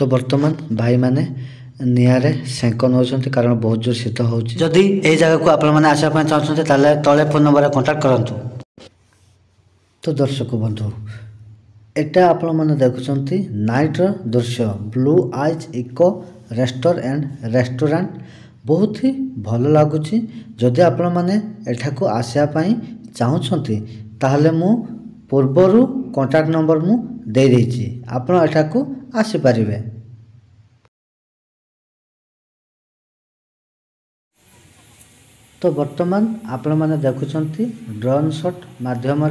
तो वर्तमान भाई माने निआरे सेंक नौकरी कारण बहुत जोर शीत हो जदि यही जगह को आपण आसपा चाहते तले फोन नंबर कांटेक्ट करूँ। तो दर्शक बंधु एटा आपण मैंने देखुं नाइट्र दृश्य blue eyes eco restore and restaurant बहुत ही भल लगुच। जदि आपण मैंने एठाकू आसापी चाहूँगी ताहले मु पूर्वर कांटेक्ट नंबर मु दे देछि आपण एठाकू आसीपारे। तो वर्तमान आपण मैंने देखुं ड्रोन शॉट माध्यम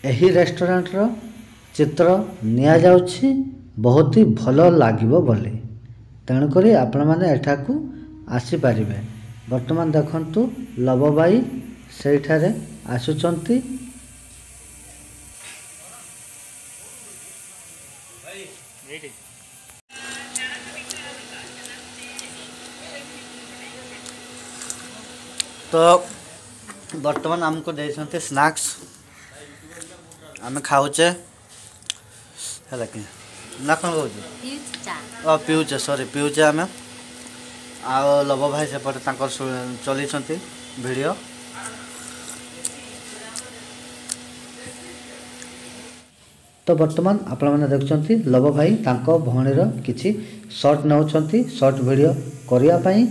यही रेस्टोरेंटर चित्र निया जाउछि बहुत ही भल लागिबो बोली तेणुक आपण मैंने एठाकू आसीपारे। वर्तमान देखंतु लव भाई सेठारे आसुचंती। तो वर्तमान आमको देते स्नैक्स आम खाऊचे है कि ना कौन कह पीऊचे सॉरी पीऊचे आम आ लव भाई सेपटे चली वीडियो। तो वर्तमान आपण मैंने देखुं लव भाई तांको भौणीर किछि शॉर्ट नौचंती शॉर्ट वीडियो करने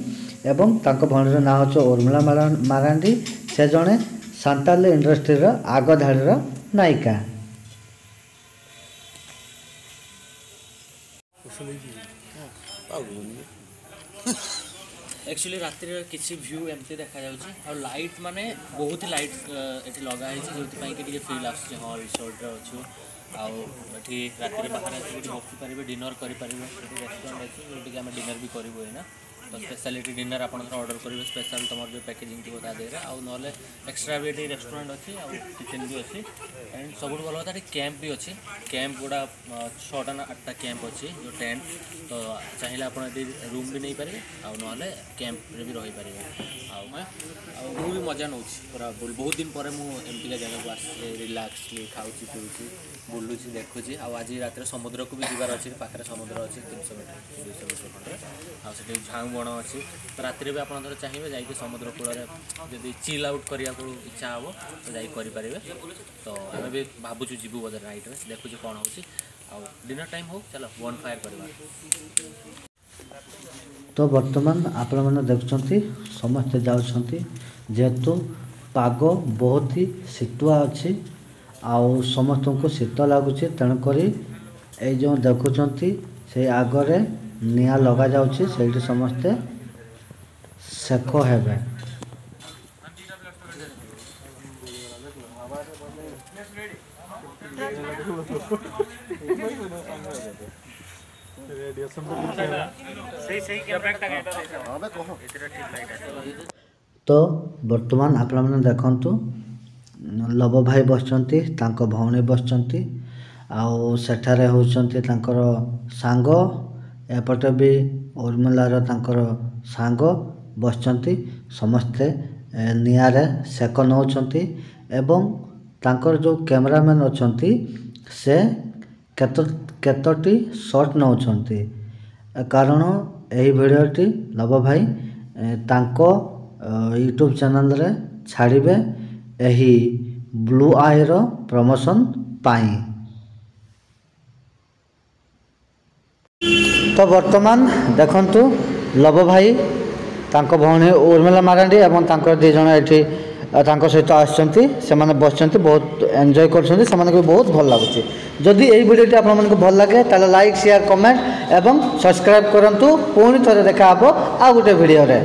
एवं तांको भौणीर ना हो उर्मिला मारांडी से जड़े सांताल इंडस्ट्री आग धाड़ीर नायिका। एक्चुअली रात किसी व्यू एमती देखा जाऊँ लाइट माने बहुत ही लाइट ये लगाई जो फील आस हाँ रिसोर्ट अच्छे आठी रात बाहर बसी पारे डिनर करेंगे रेस्टोरेंट अच्छे जो आम डिनर भी करूँ ना तो स्पेशलिटी डिनर आप ऑर्डर करेंगे स्पेशल तुम जो पैकेजिंग थी तादेह आउ ना एक्सट्रा भी ये रेस्टोरेंट अच्छी किचन भी अच्छी एंड सब भल कथा कैंप भी अच्छी कैंप गुड़ा 6टा ना 8टा कैंप अच्छी जो टेंट तो चाहिए आप रूम भी नहीं पारे आउ ना कैंप भी रही पारे मु भी मजा नौ पूरा बहुत दिन पर एमतीका जगह को आस रिलैक्सली खाऊँ पीऊँ बुलूँ देखुची आज रात समुद्र को भी जीवार अच्छे पाखे समुद्र अच्छे 300 मीटर 200 मीटर खंडे आठ झाऊ बण अच्छी तो रात भी आप चाहिए जा समुद्र कूल जब चिल आउट करने को इच्छा हे तो जापारे। तो आम भी भावुँ जीवु बोधे नाइट में देखुची कौन हो डिनर टाइम हो चलो वन फायर करवा। तो वर्तमान आपण मैंने देखुं समस्ते जाउछंती जेहेतु पाग बहुत ही शीतुआ अच्छी आउ समस्त को शीत लगुच तेणुक ये जो देखुं से आगरे निआ लगा जाउछि सेठी समस्ते सेक हेबे। तो वर्तमान आपण मैंने देखंतु लव भाई बसचंती तांको भौणी बसचंती आउ सेठारे होचंती तांकर सांग एपटे भी उर्मिलार तांकर सांग बसचंती समस्ते निआरे सेक नौचंती एवं तांकर जो कैमरामैन अछंती से केतोटी शॉट नौचंती कारण यही वीडियोटी लव भाई तांको यूट्यूब चैनल रे छाड़िबे यही ब्लू आई रो प्रमोशन पाई। तो वर्तमान देखंतु लव भाई तांको भौणी उर्मिला मारांडी एवं तांको दी जण एठी तांको सहित आछंती से माने बसचंती बहुत एंजॉय करछंती से माने बहुत भल लागुची। जदि एही वीडियोटी आपन मानक भल लागे ताले लाइक शेयर कमेंट एवं सब्सक्राइब करंतु पुणी थरे देखा हबो आ गुटे वीडियो रे।